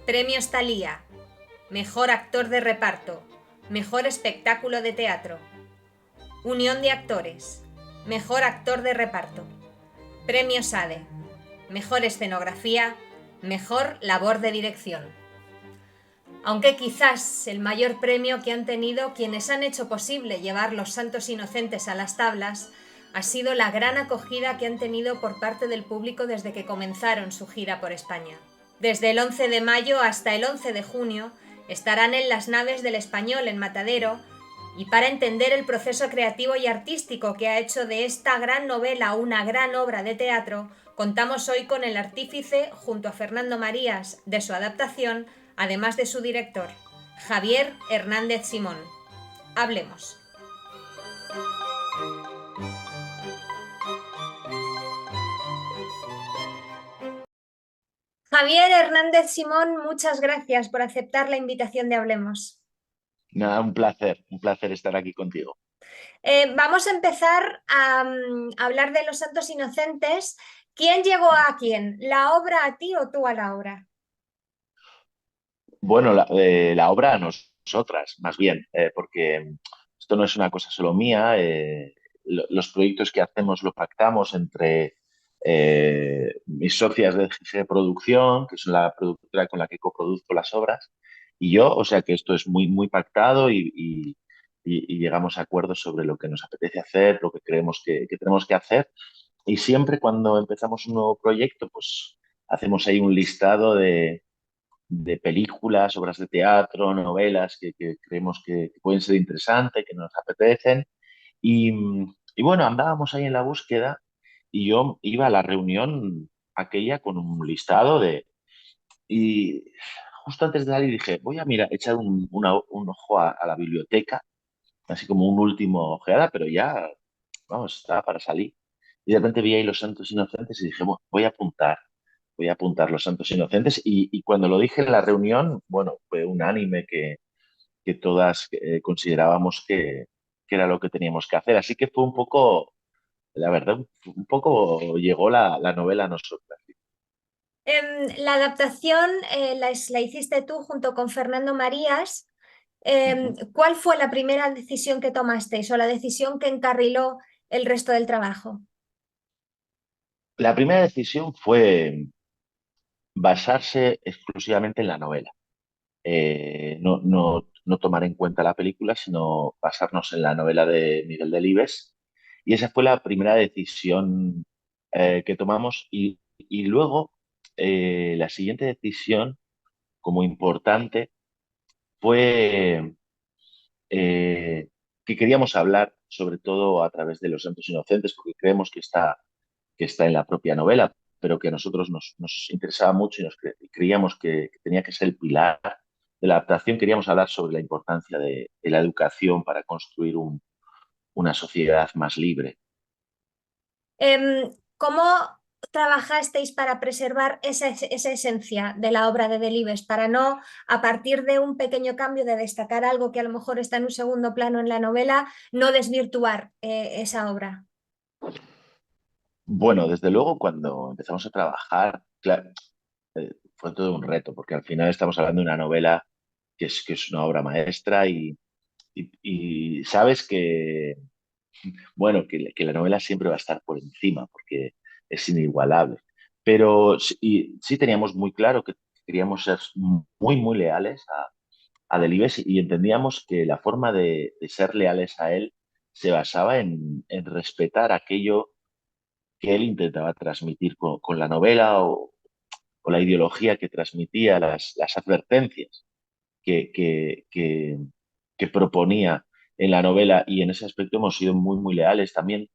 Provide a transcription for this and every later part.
Premios Thalía. Mejor actor de reparto. Mejor espectáculo de teatro. Unión de Actores. Mejor actor de reparto. Premio SADE. Mejor escenografía. Mejor labor de dirección. Aunque quizás el mayor premio que han tenido quienes han hecho posible llevar Los Santos Inocentes a las tablas ha sido la gran acogida que han tenido por parte del público desde que comenzaron su gira por España. Desde el 11 de mayo hasta el 11 de junio estarán en las naves del Español en Matadero, y para entender el proceso creativo y artístico que ha hecho de esta gran novela una gran obra de teatro, contamos hoy con el artífice, junto a Fernando Marías, de su adaptación, además de su director, Javier Hernández Simón. Hablemos. Javier Hernández Simón, muchas gracias por aceptar la invitación de Hablemos. Nada, un placer estar aquí contigo. Vamos a empezar a hablar de Los Santos Inocentes. ¿Quién llegó a quién? ¿La obra a ti o tú a la obra? Bueno, la obra a nosotras, más bien, porque esto no es una cosa solo mía. Los proyectos que hacemos lo pactamos entre mis socias de GG Producción, que es la productora con la que coproduzco las obras, y yo, o sea que esto es muy, muy pactado y llegamos a acuerdos sobre lo que nos apetece hacer, lo que creemos que tenemos que hacer. Y siempre cuando empezamos un nuevo proyecto, pues hacemos ahí un listado de películas, obras de teatro, novelas que creemos que pueden ser interesantes, que nos apetecen. Y, y bueno, andábamos ahí en la búsqueda y yo iba a la reunión aquella con un listado y justo antes de salir dije, voy a mirar, echar un ojo a la biblioteca, así como un último ojeada, pero ya, vamos, estaba para salir. Y de repente vi ahí Los Santos Inocentes y dije, bueno, voy a apuntar Los Santos Inocentes. Y cuando lo dije en la reunión, bueno, fue unánime que todas considerábamos que era lo que teníamos que hacer. Así que fue un poco, la verdad, un poco llegó la novela a nosotras. La adaptación la hiciste tú junto con Fernando Marías. Ujú. ¿Cuál fue la primera decisión que tomasteis o la decisión que encarriló el resto del trabajo? La primera decisión fue basarse exclusivamente en la novela. No tomar en cuenta la película, sino basarnos en la novela de Miguel Delibes. Y esa fue la primera decisión que tomamos. Y luego, la siguiente decisión, como importante, fue que queríamos hablar, sobre todo a través de Los Santos Inocentes, porque creemos que está en la propia novela, pero que a nosotros nos interesaba mucho y y creíamos que tenía que ser el pilar de la adaptación. Queríamos hablar sobre la importancia de la educación para construir una sociedad más libre. ¿Cómo trabajasteis para preservar esa esencia de la obra de Delibes, para no, a partir de un pequeño cambio de destacar algo que a lo mejor está en un segundo plano en la novela, no desvirtuar esa obra? Bueno, desde luego, cuando empezamos a trabajar, claro, fue todo un reto, porque al final estamos hablando de una novela que es una obra maestra y sabes que, bueno, que la novela siempre va a estar por encima porque es inigualable. Pero sí teníamos muy claro que queríamos ser muy, muy leales a Delibes y entendíamos que la forma de ser leales a él se basaba en respetar aquello que él intentaba transmitir con la novela o la ideología que transmitía, las advertencias que, que, que, que proponía en la novela, y en ese aspecto hemos sido muy, muy leales. También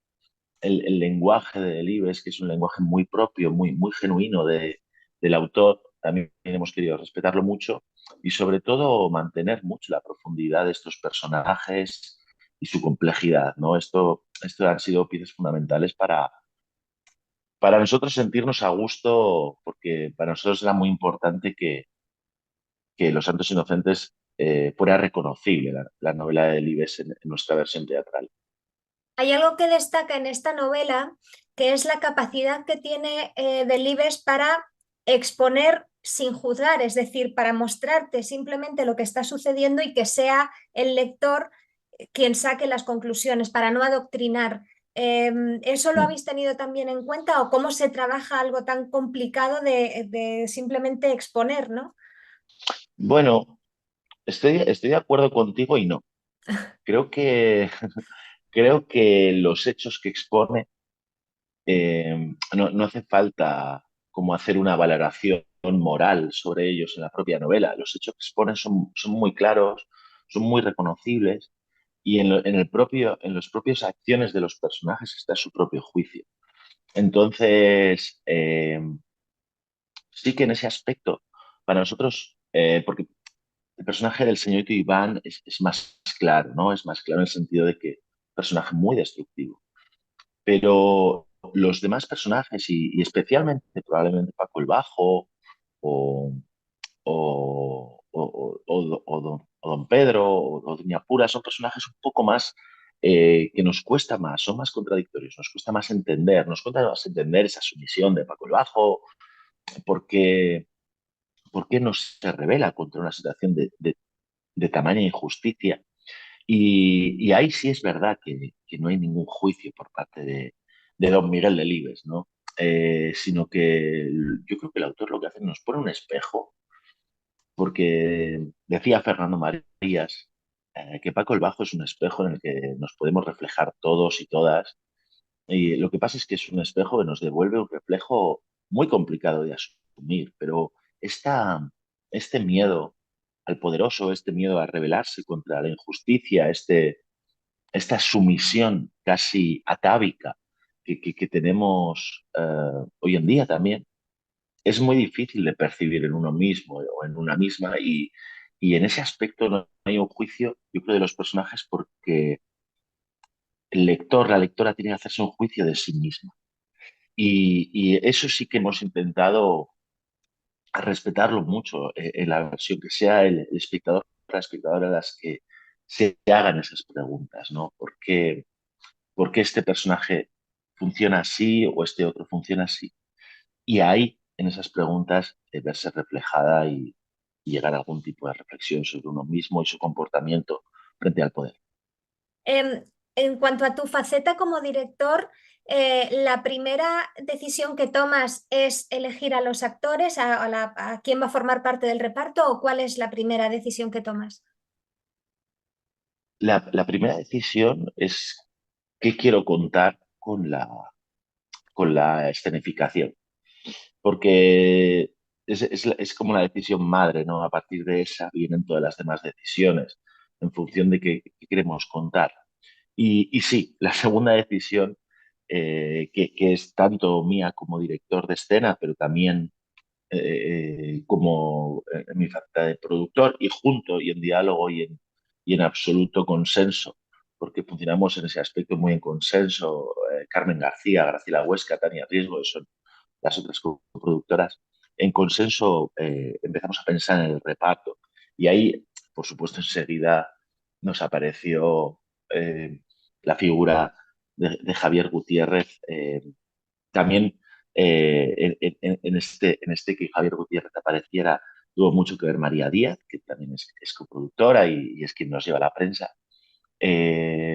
el lenguaje de Delibes, que es un lenguaje muy propio, muy, muy genuino del autor, también hemos querido respetarlo mucho y sobre todo mantener mucho la profundidad de estos personajes y su complejidad, ¿no? Esto han sido piezas fundamentales para nosotros sentirnos a gusto, porque para nosotros era muy importante que Los Santos Inocentes fuera reconocible la novela de Delibes en nuestra versión teatral. Hay algo que destaca en esta novela, que es la capacidad que tiene Delibes para exponer sin juzgar, es decir, para mostrarte simplemente lo que está sucediendo y que sea el lector quien saque las conclusiones, para no adoctrinar. ¿Eso lo Mm. habéis tenido también en cuenta o cómo se trabaja algo tan complicado de simplemente exponer, ¿no? Bueno, estoy de acuerdo contigo y no. Creo que, creo que los hechos que expone no hace falta como hacer una valoración moral sobre ellos en la propia novela. Los hechos que exponen son muy claros, son muy reconocibles y en los propios acciones de los personajes está su propio juicio. Entonces, sí que en ese aspecto, para nosotros, porque el personaje del señorito Iván es más claro, ¿no? Es más claro en el sentido de que es un personaje muy destructivo. Pero los demás personajes, y especialmente probablemente Paco el Bajo o, o don Pedro o Doña Pura, son personajes un poco más que nos cuesta más, son más contradictorios, nos cuesta más entender esa sumisión de Paco el Bajo, porque, por qué no se revela contra una situación de tamaña injusticia. Y ahí sí es verdad que no hay ningún juicio por parte de don Miguel Delibes, ¿no? Sino que yo creo que el autor lo que hace es nos pone un espejo, porque decía Fernando Marías que Paco el Bajo es un espejo en el que nos podemos reflejar todos y todas, y lo que pasa es que es un espejo que nos devuelve un reflejo muy complicado de asumir, pero este miedo al poderoso, este miedo a rebelarse contra la injusticia, esta sumisión casi atávica que tenemos hoy en día también, es muy difícil de percibir en uno mismo o en una misma y en ese aspecto no hay un juicio, yo creo, de los personajes porque el lector, la lectora tiene que hacerse un juicio de sí misma. Y eso sí que hemos intentado respetarlo mucho en la versión que sea el espectador, la espectadora a las que se hagan esas preguntas, ¿no? ¿Por qué este personaje funciona así o este otro funciona así? Y ahí, en esas preguntas, verse reflejada y llegar a algún tipo de reflexión sobre uno mismo y su comportamiento frente al poder. Em, en cuanto a tu faceta como director, ¿la primera decisión que tomas es elegir a los actores, a quién va a formar parte del reparto o cuál es la primera decisión que tomas? La primera decisión es qué quiero contar con la escenificación, porque es como la decisión madre, ¿no? A partir de esa vienen todas las demás decisiones en función de qué queremos contar. Y sí, la segunda decisión, que es tanto mía como director de escena, pero también como en mi faceta de productor y junto y en diálogo y en absoluto consenso, porque funcionamos en ese aspecto muy en consenso. Carmen García, Graciela Huesca, Tania Riesgo, que son las otras productoras, en consenso empezamos a pensar en el reparto. Y ahí, por supuesto, enseguida nos apareció la figura de Javier Gutiérrez. También en este que Javier Gutiérrez apareciera, tuvo mucho que ver María Díaz, que también es coproductora y es quien nos lleva la prensa,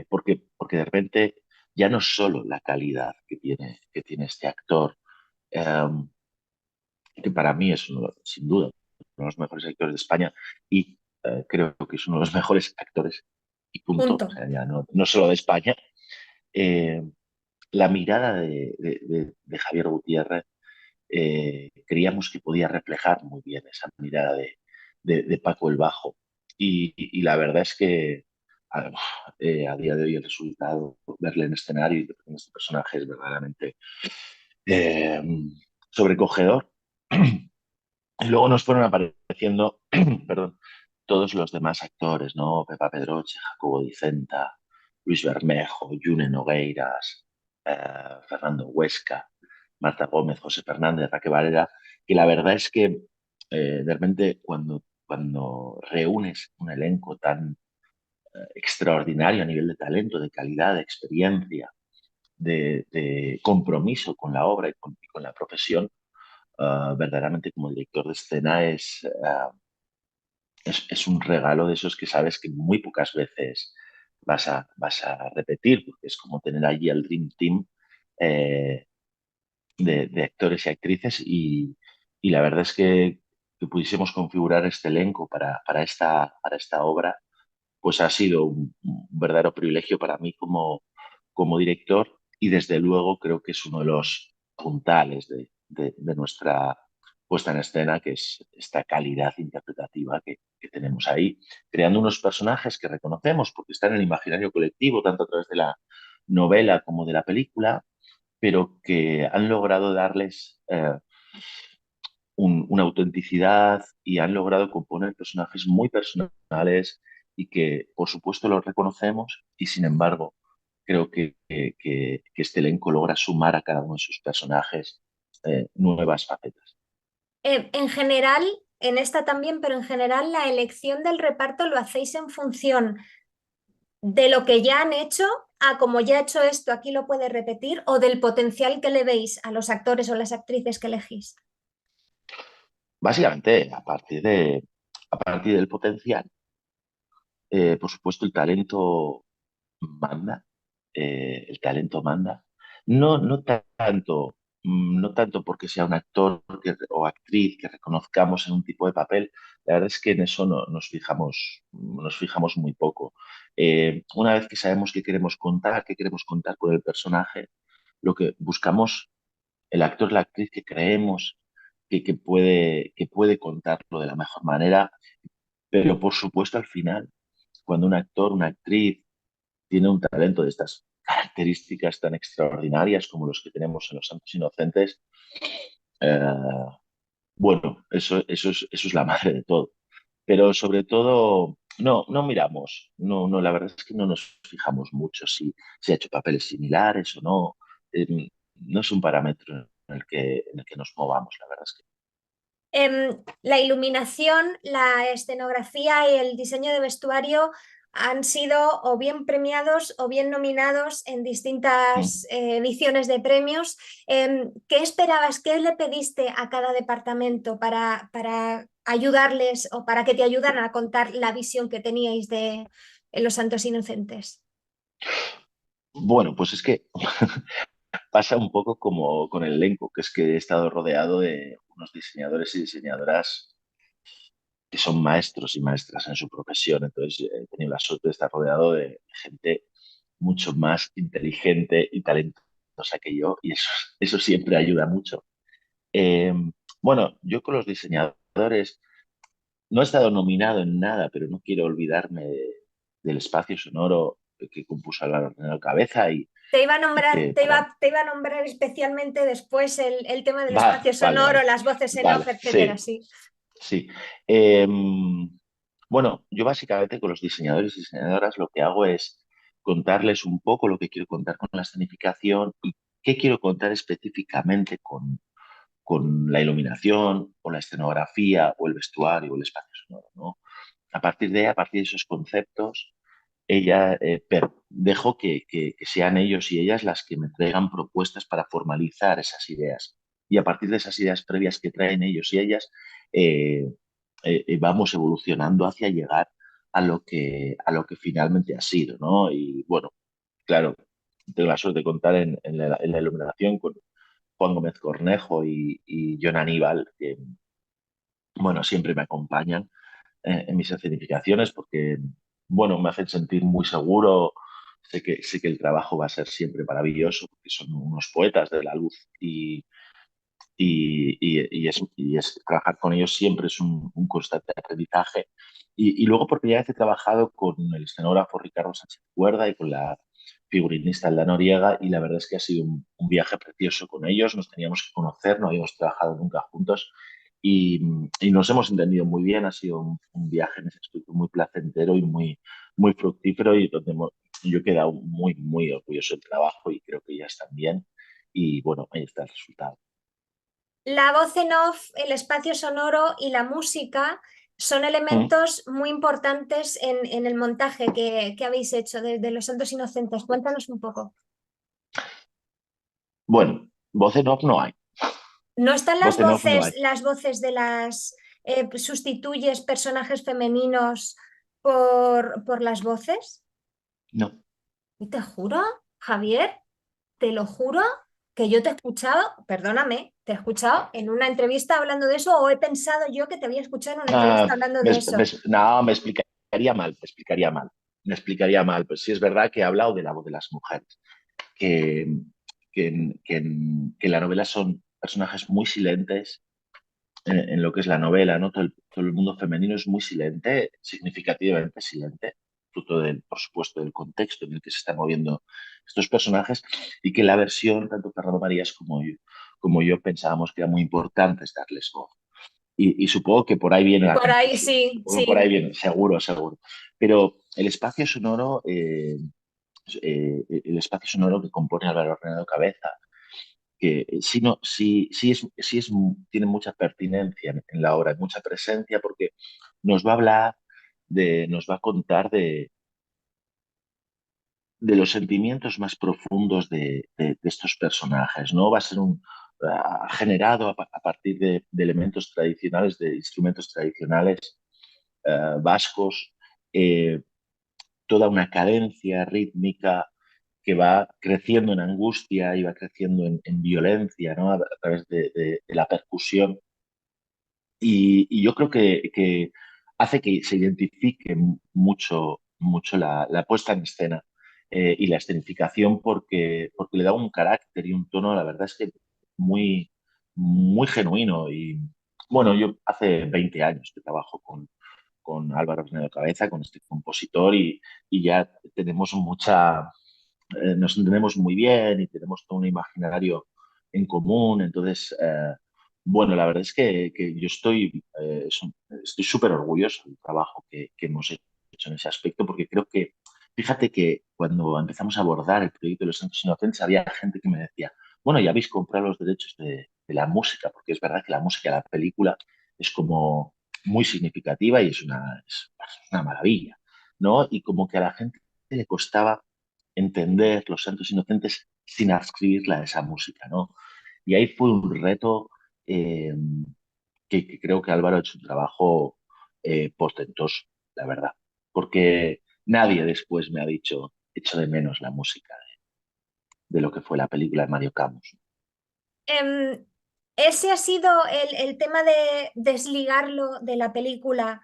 porque de repente ya no es solo la calidad que tiene este actor, eh, que para mí es sin duda uno de los mejores actores de España y creo que es uno de los mejores actores y punto, o Punto. sea, ya no solo de España. Eh, la mirada de Javier Gutiérrez creíamos que podía reflejar muy bien esa mirada de Paco el Bajo. Y la verdad es que a, a día de hoy el resultado, verle en escenario y en este personaje es verdaderamente eh, sobrecogedor. Y luego nos fueron apareciendo, perdón, todos los demás actores, ¿no? Pepa Pedroche, Jacobo Dicenta, Luis Bermejo, Yune Nogueiras, Fernando Huesca, Marta Gómez, José Fernández, Raquel Varela, que la verdad es que de repente cuando reúnes un elenco tan extraordinario a nivel de talento, de calidad, de experiencia, de compromiso con la obra y con la profesión, verdaderamente como director de escena es un regalo de esos que sabes que muy pocas veces vas a repetir, porque es como tener allí el Dream Team eh, de actores y actrices y la verdad es que pudiésemos configurar este elenco para esta obra, pues ha sido un verdadero privilegio para mí como director y desde luego creo que es uno de los puntales de nuestra puesta en escena, que es esta calidad interpretativa que tenemos ahí, creando unos personajes que reconocemos porque están en el imaginario colectivo, tanto a través de la novela como de la película, pero que han logrado darles una autenticidad y han logrado componer personajes muy personales y que, por supuesto, los reconocemos y, sin embargo, creo que este elenco logra sumar a cada uno de sus personajes nuevas facetas. En general, en esta también, pero en general la elección del reparto lo hacéis en función de lo que ya han hecho, a como ya he hecho esto, aquí lo puede repetir, o del potencial que le veis a los actores o las actrices que elegís. Básicamente, a partir del potencial, por supuesto, manda, el talento manda. No tanto, no tanto porque sea un actor o actriz que reconozcamos en un tipo de papel, la verdad es que en eso nos fijamos muy poco. Una vez que sabemos qué queremos contar con el personaje, lo que buscamos, el actor, la actriz que creemos que puede contarlo de la mejor manera, pero por supuesto al final, cuando un actor, una actriz, tiene un talento de estas características tan extraordinarias como los que tenemos en Los Santos Inocentes, eh, bueno, eso es la madre de todo. Pero sobre todo, no miramos, la verdad es que no nos fijamos mucho si ha hecho papeles similares o no. No es un parámetro en el que nos movamos, la verdad es que. La iluminación, la escenografía y el diseño de vestuario han sido o bien premiados o bien nominados en Mm. distintas ediciones de premios. ¿Qué esperabas? ¿Qué le pediste a cada departamento para ayudarles o para que te ayudaran a contar la visión que teníais de Los Santos Inocentes? Bueno, pues es que pasa un poco como con el elenco, que es que he estado rodeado de unos diseñadores y diseñadoras que son maestros y maestras en su profesión. Entonces, he tenido la suerte de estar rodeado de gente mucho más inteligente y talentosa que yo, y eso siempre ayuda mucho. Eh, bueno, yo con los diseñadores no he estado nominado en nada, pero no quiero olvidarme del espacio sonoro que compuso Álvaro Cabeza Te iba a y nombrar, que para... te iba a nombrar especialmente después el tema del Va, espacio vale, sonoro, vale, las voces en vale, off, etcétera, sí, sí. sí. Eh, bueno, yo básicamente con los diseñadores y diseñadoras lo que hago es contarles un poco lo que quiero contar con la escenificación y qué quiero contar específicamente con la iluminación o la escenografía o el vestuario o el espacio sonoro, ¿no? A partir de esos conceptos, dejo que sean ellos y ellas las que me traigan propuestas para formalizar esas ideas. Y a partir de esas ideas previas que traen ellos y ellas, eh, vamos evolucionando hacia llegar a lo que finalmente ha sido, ¿no? Y bueno, claro, tengo la suerte de contar en la iluminación con Juan Gómez Cornejo y John Aníbal, que, bueno, siempre me acompañan en mis escenificaciones porque, bueno, me hacen sentir muy seguro. Sé que el trabajo va a ser siempre maravilloso porque son unos poetas de la luz y trabajar con ellos siempre es un constante aprendizaje. Y luego porque ya he trabajado con el escenógrafo Ricardo Sánchez Cuerda y con la figurinista Alda Noriega y la verdad es que ha sido un viaje precioso con ellos. Nos teníamos que conocer, no habíamos trabajado nunca juntos y, y nos hemos entendido muy bien. Ha sido un viaje en ese aspecto muy placentero y muy fructífero y donde yo he quedado muy orgulloso del trabajo y creo que ellas también. Y bueno, ahí está el resultado. La voz en off, el espacio sonoro y la música son Mm. elementos muy importantes en el montaje que habéis hecho de Los Santos Inocentes. Cuéntanos un poco. Bueno, voz en off no hay. ¿No están Voz en off no hay. las voces de las sustituyes personajes femeninos por las voces? No. Y te juro, Javier, te lo juro que yo te he escuchado, perdóname, te he escuchado en una entrevista hablando de eso o he pensado yo que te había escuchado en una entrevista hablando de eso. No, me explicaría mal, me explicaría mal. Me explicaría mal. Pues sí es verdad que he hablado de la voz de las mujeres, que, que en la novela son personajes muy silentes en lo que es la novela, ¿no? Todo el mundo femenino es muy silente, significativamente silente, fruto del, por supuesto, del contexto en el que se están moviendo estos personajes, y que la versión, tanto Fernando Marías como yo pensábamos que era muy importante darles voz. Y supongo que por ahí viene la Por ahí confusión. sí, Supongo que por ahí sí. viene, seguro, seguro. Pero el espacio sonoro que compone Álvaro Ordenado Cabeza, que sí, no, tiene mucha pertinencia en la obra, mucha presencia, porque nos va a hablar nos va a contar de los sentimientos más profundos de estos personajes, ¿no? Va a ser generado a partir de elementos tradicionales, de instrumentos tradicionales vascos, eh, toda una cadencia rítmica que va creciendo en angustia y va creciendo en violencia, ¿no? A través de la percusión. Y yo creo que hace que se identifique mucho, mucho la puesta en escena y la escenificación, porque le da un carácter y un tono, la verdad es que muy, muy genuino. Y bueno, yo hace 20 años que trabajo con Álvaro Ornedo Cabeza, con este compositor, y ya tenemos nos entendemos muy bien y tenemos todo un imaginario en común. Entonces, bueno, la verdad es que yo estoy súper orgulloso del trabajo que hemos hecho en ese aspecto, porque creo que, fíjate que cuando empezamos a abordar el proyecto de los Santos Inocentes, había gente que me decía, bueno, ya habéis comprado los derechos de la música, porque es verdad que la música de la película es como muy significativa y es una maravilla, ¿no? Y como que a la gente le costaba entender los Santos Inocentes sin adscribirla a esa música, ¿no? Y ahí fue un reto eh, que creo que Álvaro ha hecho un trabajo portentoso, la verdad, porque nadie después me ha dicho, echo de menos la música de lo que fue la película de Mario Camus. Em, ¿Ese ha sido el tema de desligarlo de la película,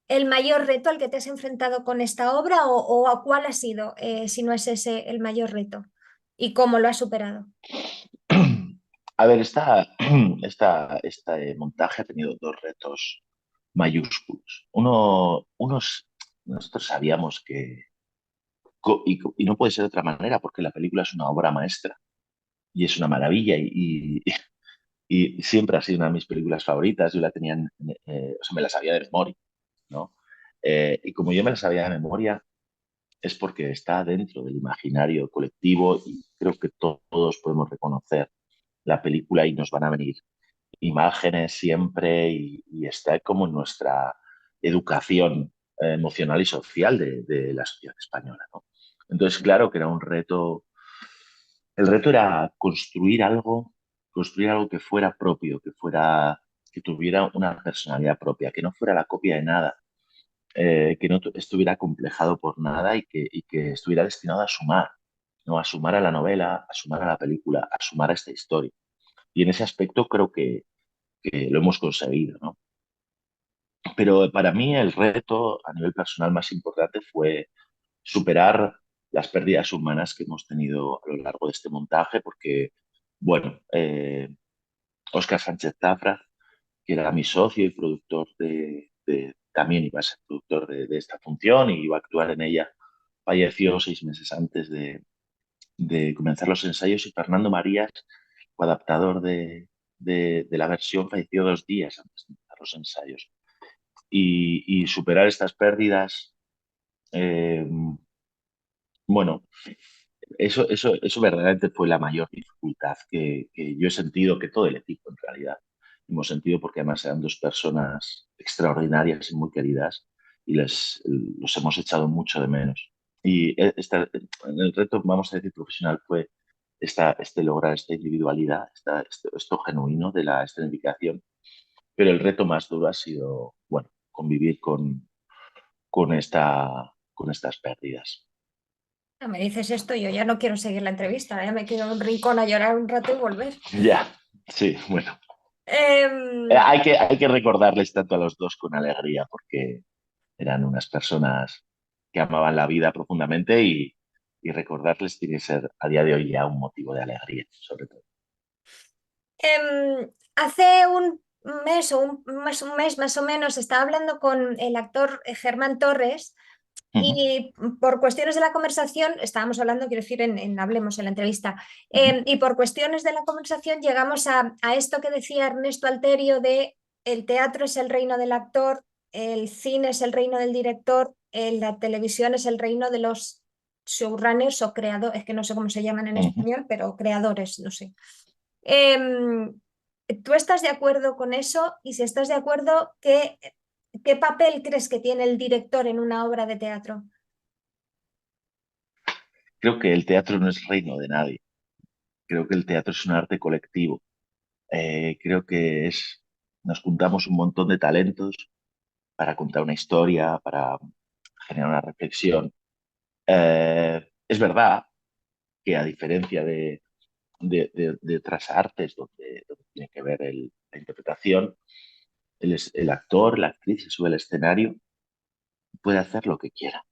el mayor reto al que te has enfrentado con esta obra o a cuál ha sido, si no es ese el mayor reto? ¿Y cómo lo has superado? A ver, este montaje ha tenido dos retos mayúsculos. Nosotros sabíamos y no puede ser de otra manera, porque la película es una obra maestra y es una maravilla, y siempre ha sido una de mis películas favoritas. Yo la tenía, o sea, me la sabía de memoria, ¿no? Y como yo me la sabía de memoria, es porque está dentro del imaginario colectivo, y creo que todos podemos reconocer la película y nos van a venir imágenes siempre, y está como en nuestra educación emocional y social de la sociedad española, ¿no? Entonces, claro que era un reto. El reto era construir algo que fuera propio, que tuviera una personalidad propia, que no fuera la copia de nada, que no estuviera complejado por nada, y que estuviera destinado a sumar, ¿no? A sumar a la novela, a sumar a la película, a sumar a esta historia. Y en ese aspecto creo que lo hemos conseguido, ¿no? Pero para mí el reto a nivel personal más importante fue superar las pérdidas humanas que hemos tenido a lo largo de este montaje, porque, bueno, Óscar Sánchez Zafra, que era mi socio y productor también iba a ser productor de esta función y iba a actuar en ella, falleció 6 meses antes de comenzar los ensayos, y Fernando Marías, coadaptador de la versión, falleció 2 días antes de empezar los ensayos. Y superar estas pérdidas, eh, bueno, eso verdaderamente fue la mayor dificultad que yo he sentido, que todo el equipo en realidad hemos sentido, porque además eran dos personas extraordinarias y muy queridas, y los hemos echado mucho de menos. Y el reto, vamos a decir, profesional, fue lograr esta individualidad, esto genuino de la escenificación. Pero el reto más duro ha sido, bueno, convivir con estas pérdidas. Me dices esto, yo ya no quiero seguir la entrevista, ya me quiero en un rincón a llorar un rato y volver. Ya, sí, bueno. Em, Hay que recordarles tanto a los dos con alegría, porque eran unas personas que amaban la vida profundamente y recordarles tiene que ser a día de hoy ya un motivo de alegría, sobre todo. Hace un mes más o menos estaba hablando con el actor Germán Torres Ujú, y por cuestiones de la conversación, estábamos hablando, quiero decir, Hablemos en la entrevista, ujú, y por cuestiones de la conversación llegamos a esto que decía Ernesto Alterio de el teatro es el reino del actor, el cine es el reino del director, la televisión es el reino de los showrunners o creadores, es que no sé cómo se llaman en ujú. español, pero creadores, no sé. Em, ¿Tú estás de acuerdo con eso? Y si estás de acuerdo, ¿qué papel crees que tiene el director en una obra de teatro? Creo que el teatro no es reino de nadie. Creo que el teatro es un arte colectivo. Creo que nos juntamos un montón de talentos para contar una historia, para generar una reflexión. Es verdad que a diferencia de otras artes donde tiene que ver la interpretación, el actor, la actriz se sube al escenario, puede hacer lo que quiera,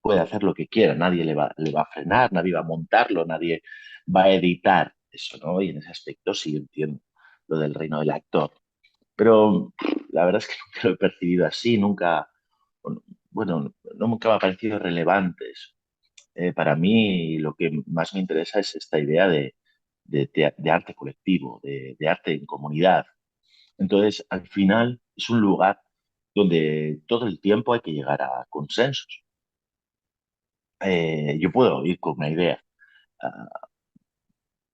puede hacer lo que quiera, nadie le va a frenar, nadie va a montarlo, nadie va a editar eso, ¿no? Y en ese aspecto sí entiendo lo del reino del actor. Pero la verdad es que nunca lo he percibido así, nunca, bueno, nunca me ha parecido relevante eso. Para mí lo que más me interesa es esta idea de arte colectivo, de arte en comunidad. Entonces, al final es un lugar donde todo el tiempo hay que llegar a consensos. Yo puedo ir con una idea, ah,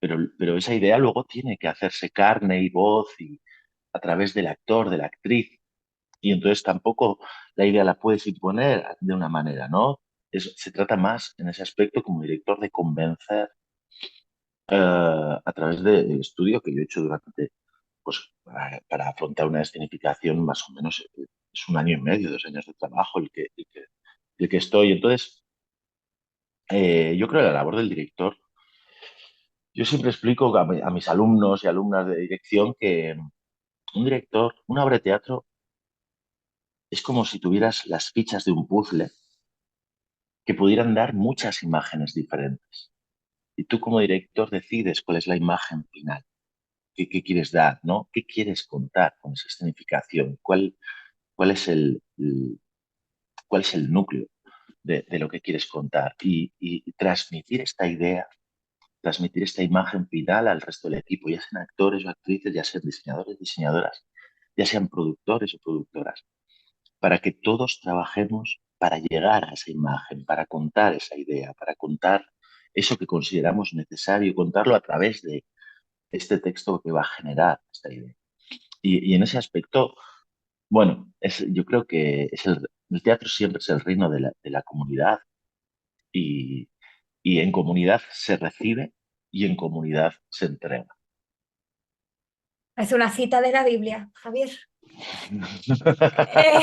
pero esa idea luego tiene que hacerse carne y voz y a través del actor, de la actriz. Y entonces tampoco la idea la puedes imponer de una manera, ¿no? Se trata más en ese aspecto como director de convencer a través del estudio que yo he hecho durante, pues, para afrontar una escenificación más o menos, es un año y medio, 2 años de trabajo el que estoy. Entonces, yo creo que la labor del director, yo siempre explico a mis alumnos y alumnas de dirección que un director, una obra de teatro, es como si tuvieras las fichas de un puzzle que pudieran dar muchas imágenes diferentes. Y tú como director decides cuál es la imagen final, qué quieres dar, ¿no? ¿Qué quieres contar con esa escenificación? Cuál es cuál es el núcleo de lo que quieres contar? Y transmitir esta idea, transmitir esta imagen final al resto del equipo, ya sean actores o actrices, ya sean diseñadores, diseñadoras, ya sean productores o productoras, para que todos trabajemos para llegar a esa imagen, para contar esa idea, para contar eso que consideramos necesario, contarlo a través de este texto que va a generar esta idea. Y en ese aspecto, bueno, yo creo que el teatro siempre es el reino de la comunidad y, y en comunidad se recibe y en comunidad se entrega. Parece una cita de la Biblia, Javier. Eh,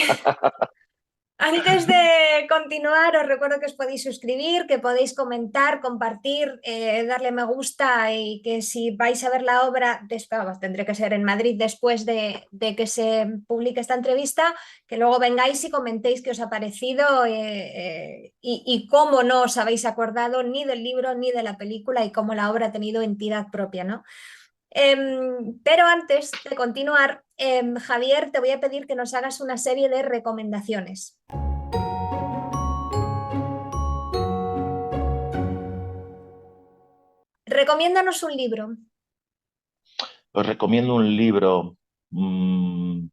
Antes de continuar, os recuerdo que os podéis suscribir, que podéis comentar, compartir, darle me gusta y que si vais a ver la obra, vamos, tendré que ser en Madrid después de que se publique esta entrevista, que luego vengáis y comentéis qué os ha parecido y cómo no os habéis acordado ni del libro ni de la película y cómo la obra ha tenido entidad propia, ¿no? Pero antes de continuar, Javier, te voy a pedir que nos hagas una serie de recomendaciones. Recomiéndanos un libro, Os recomiendo un libro, mmm,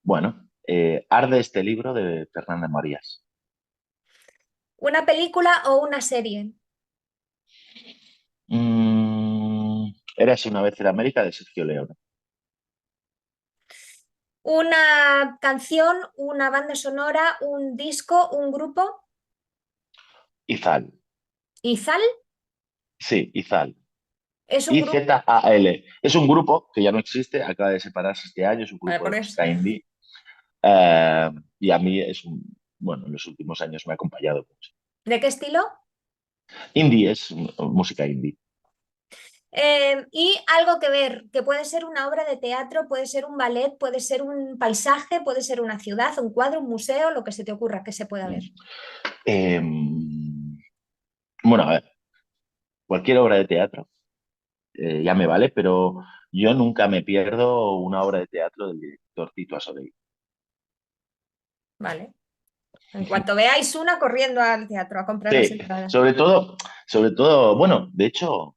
bueno, Arde este libro de Fernanda Marías. una película o una serie, Érase una vez en América de Sergio Leone. una canción, una banda sonora, un disco, un grupo. Izal. ¿Izal? Sí, Izal. Es un grupo, IZAL. Es un grupo que ya no existe, acaba de separarse este año, es un grupo por de eso. música indie. eh, y a mí bueno, en los últimos años me ha acompañado mucho. ¿De qué estilo? Indie es música indie. Y algo que ver, que puede ser una obra de teatro, puede ser un ballet, puede ser un paisaje, puede ser una ciudad, un cuadro, un museo, lo que se te ocurra que se pueda ver. Eh, bueno, a ver, cualquier obra de teatro ya me vale, pero yo nunca me pierdo una obra de teatro del director Tito Asoley. Vale. En cuanto veáis una, corriendo al teatro a comprar las Sí, entradas. sobre todo, bueno, de hecho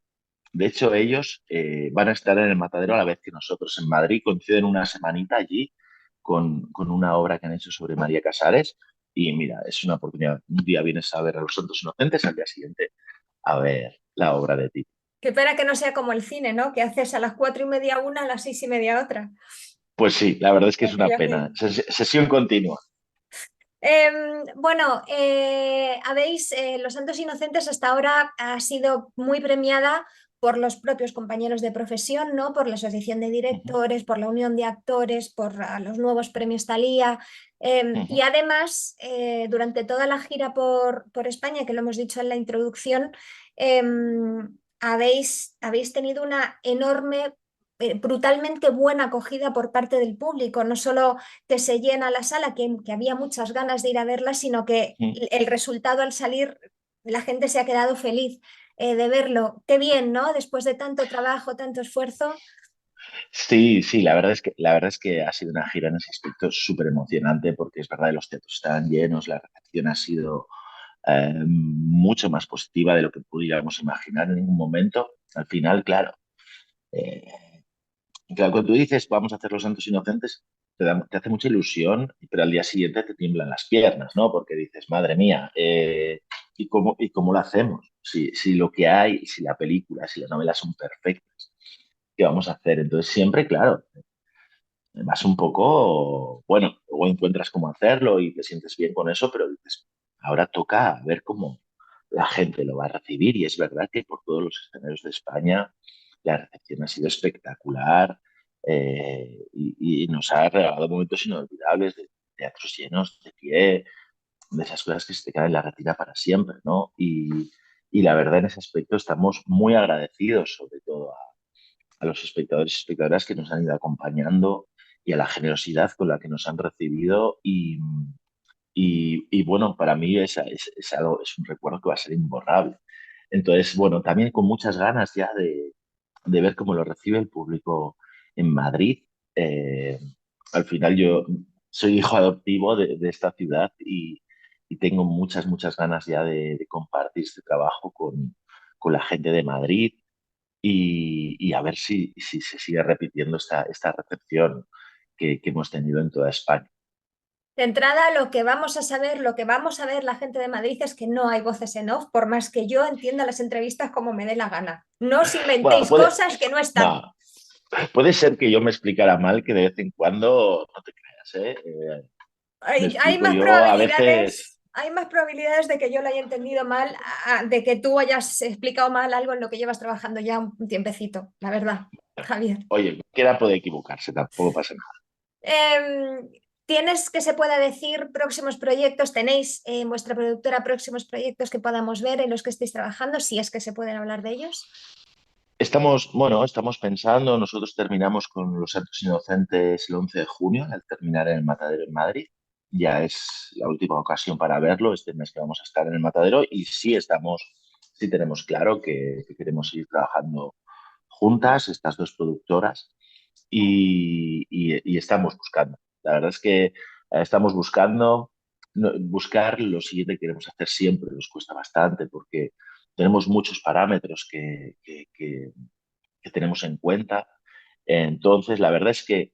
ellos van a estar en el Matadero a la vez que nosotros en Madrid, coinciden una semanita allí con una obra que han hecho sobre María Casares y mira, es una oportunidad. Un día vienes a ver a los Santos Inocentes, al día siguiente a ver la obra de Tito. Qué pena que no sea como el cine, ¿no? Que haces a las 4:30 una, a las 6:30 otra. Pues sí, la verdad es que es una Aquello pena. así. Sesión continua. Bueno, habéis, Los Santos Inocentes hasta ahora ha sido muy premiada por los propios compañeros de profesión, ¿no? Por la Asociación de Ujú, Directores, por la Unión de Actores, por los nuevos premios Thalía. Y ujú. además, durante toda la gira por España, que lo hemos dicho en la introducción, habéis tenido una enorme, brutalmente buena acogida por parte del público, no solo que se llena la sala, que había muchas ganas de ir a verla, sino que el resultado al salir, la gente se ha quedado feliz de verlo. Qué bien, ¿no? Después de tanto trabajo, tanto esfuerzo. Sí, sí, la verdad es que ha sido una gira en ese aspecto súper emocionante porque es verdad, los teatros estaban llenos, la recepción ha sido mucho más positiva de lo que pudiéramos imaginar en ningún momento. Al final, claro, eh, claro, cuando tú dices vamos a hacer los Santos Inocentes, te hace mucha ilusión, pero al día siguiente te tiemblan las piernas, ¿no? Porque dices, madre mía, ¿y cómo lo hacemos? Si lo que hay, si la película, si la novela son perfectas, ¿qué vamos a hacer? Entonces siempre, claro, vas un poco, bueno, luego encuentras cómo hacerlo y te sientes bien con eso, pero dices, ahora toca ver cómo la gente lo va a recibir y es verdad que por todos los escenarios de España la recepción ha sido espectacular y nos ha regalado momentos inolvidables de teatros llenos de pie, de esas cosas que se te quedan en la retina para siempre, ¿no? Y la verdad en ese aspecto estamos muy agradecidos, sobre todo a los espectadores y espectadoras que nos han ido acompañando y a la generosidad con la que nos han recibido. Y bueno, para mí es un recuerdo que va a ser imborrable. Entonces, bueno, también con muchas ganas ya de ver cómo lo recibe el público en Madrid. Eh, Al final yo soy hijo adoptivo de esta ciudad y tengo muchas, muchas ganas ya de compartir este trabajo con la gente de Madrid y a ver si se sigue repitiendo esta recepción que hemos tenido en toda España. De entrada, lo que vamos a saber, lo que vamos a ver la gente de Madrid es que no hay voces en off, por más que yo entienda las entrevistas como me dé la gana. No os Bueno, inventéis cosas que no están. no, puede ser que yo me explicara mal, que de vez en cuando, no te creas, me Hay explico más yo a veces. hay más probabilidades de que yo lo haya entendido mal, de que tú hayas explicado mal algo en lo que llevas trabajando ya un tiempecito, la verdad, Javier. Oye, cualquiera puede equivocarse, tampoco pasa nada. Em, ¿Tienes que se pueda decir próximos proyectos? ¿Tenéis en vuestra productora próximos proyectos que podamos ver en los que estéis trabajando, si es que se pueden hablar de ellos? Bueno, estamos pensando, nosotros terminamos con Los Santos Inocentes el 11 de junio, al terminar en el Matadero en Madrid. Ya es la última ocasión para verlo, este mes que vamos a estar en el Matadero y sí tenemos claro que queremos seguir trabajando juntas, estas dos productoras, y estamos buscando. La verdad es que estamos buscando, buscar lo siguiente que queremos hacer siempre, nos cuesta bastante porque tenemos muchos parámetros que tenemos en cuenta. Entonces, la verdad es que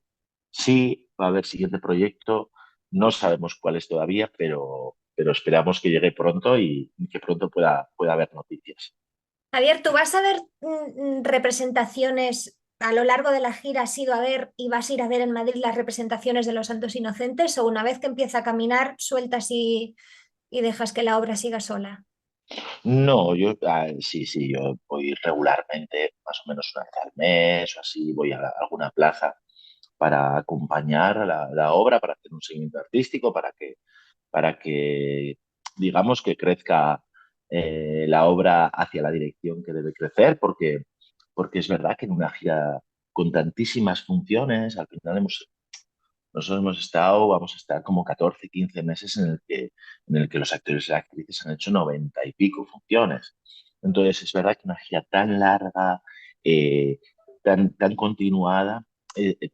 sí va a haber siguiente proyecto, no sabemos cuál es todavía, pero esperamos que llegue pronto y que pronto pueda haber noticias. Javier, ¿tú vas a ver representaciones a lo largo de la gira? ¿Has ido a ver y vas a ir a ver en Madrid las representaciones de los Santos Inocentes? ¿O una vez que empieza a caminar, sueltas y dejas que la obra siga sola? No, yo sí, sí, yo voy regularmente, más o menos una vez al mes o así, voy a alguna plaza para acompañar a la obra, para hacer un seguimiento artístico, para que digamos que crezca la obra hacia la dirección que debe crecer, porque es verdad que en una gira con tantísimas funciones, al final nosotros hemos estado, vamos a estar como 14 15 meses en el que los actores y las actrices han hecho 90 y pico funciones. Entonces, es verdad que una gira tan larga, eh, tan continuada,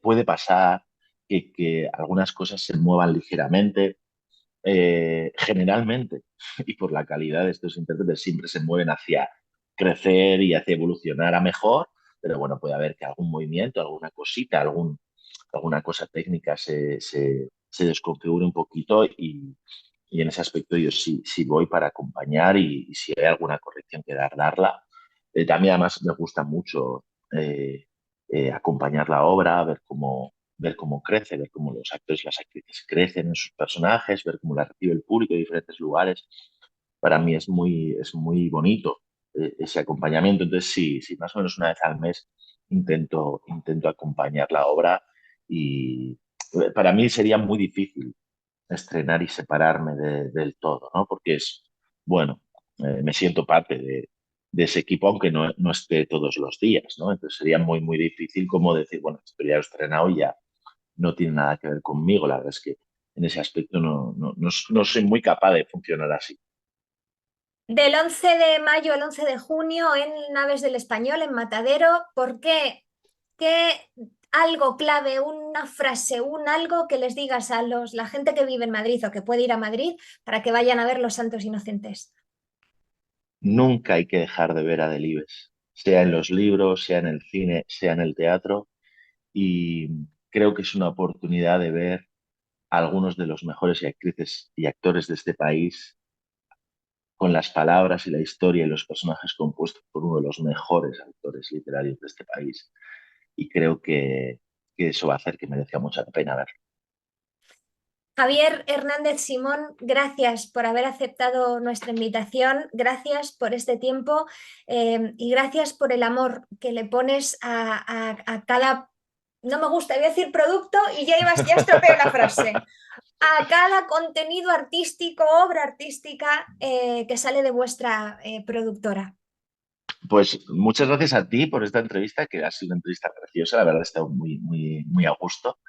puede pasar que algunas cosas se muevan ligeramente. Generalmente, y por la calidad de estos intérpretes, siempre se mueven hacia crecer y hacia evolucionar a mejor, pero bueno, puede haber que algún movimiento, alguna cosita, alguna cosa técnica se desconfigure un poquito y en ese aspecto yo sí, sí voy para acompañar y si hay alguna corrección que dar, darla. También además me gusta mucho eh, acompañar la obra, ver cómo crece, ver cómo los actores y las actrices crecen en sus personajes, ver cómo la recibe el público en diferentes lugares. Para mí es muy bonito ese acompañamiento. Entonces, sí, sí, más o menos una vez al mes intento acompañar la obra y para mí sería muy difícil estrenar y separarme del todo, ¿no? Porque bueno, me siento parte de ese equipo, aunque no esté todos los días, ¿no? Entonces sería muy, muy difícil como decir, bueno, esto ya lo he estrenado y ya no tiene nada que ver conmigo. La verdad es que en ese aspecto no soy muy capaz de funcionar así. Del 11 de mayo al 11 de junio en Naves del Español, en Matadero, ¿por qué? ¿Qué algo clave, una frase, un algo que les digas a la gente que vive en Madrid o que puede ir a Madrid para que vayan a ver Los Santos Inocentes? Nunca hay que dejar de ver a Delibes, sea en los libros, sea en el cine, sea en el teatro, y creo que es una oportunidad de ver a algunos de los mejores actrices y actores de este país con las palabras y la historia y los personajes compuestos por uno de los mejores autores literarios de este país. Y creo que eso va a hacer que merezca mucha pena ver. Javier Hernández Simón, gracias por haber aceptado nuestra invitación, gracias por este tiempo y gracias por el amor que le pones a cada, no me gusta, voy a decir producto y ya estropeé la frase, a cada contenido artístico, obra artística que sale de vuestra productora. Pues muchas gracias a ti por esta entrevista, que ha sido una entrevista preciosa, la verdad he estado muy, muy, muy a gusto.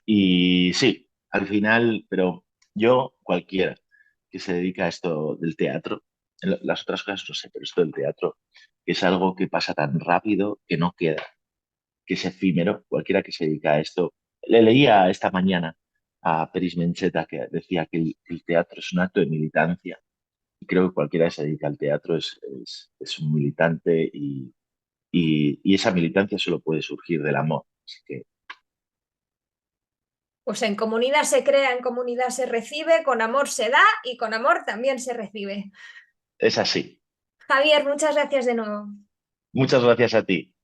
Y sí, al final, pero yo, cualquiera que se dedica a esto del teatro, las otras cosas no sé, pero esto del teatro es algo que pasa tan rápido que no queda, que es efímero, cualquiera que se dedica a esto. Le leía esta mañana a Peris Mencheta que decía que el teatro es un acto de militancia y creo que cualquiera que se dedica al teatro es un militante y esa militancia solo puede surgir del amor. Así que Pues en comunidad se crea, en comunidad se recibe, con amor se da y con amor también se recibe. es así. Javier, muchas gracias de nuevo. Muchas gracias a ti.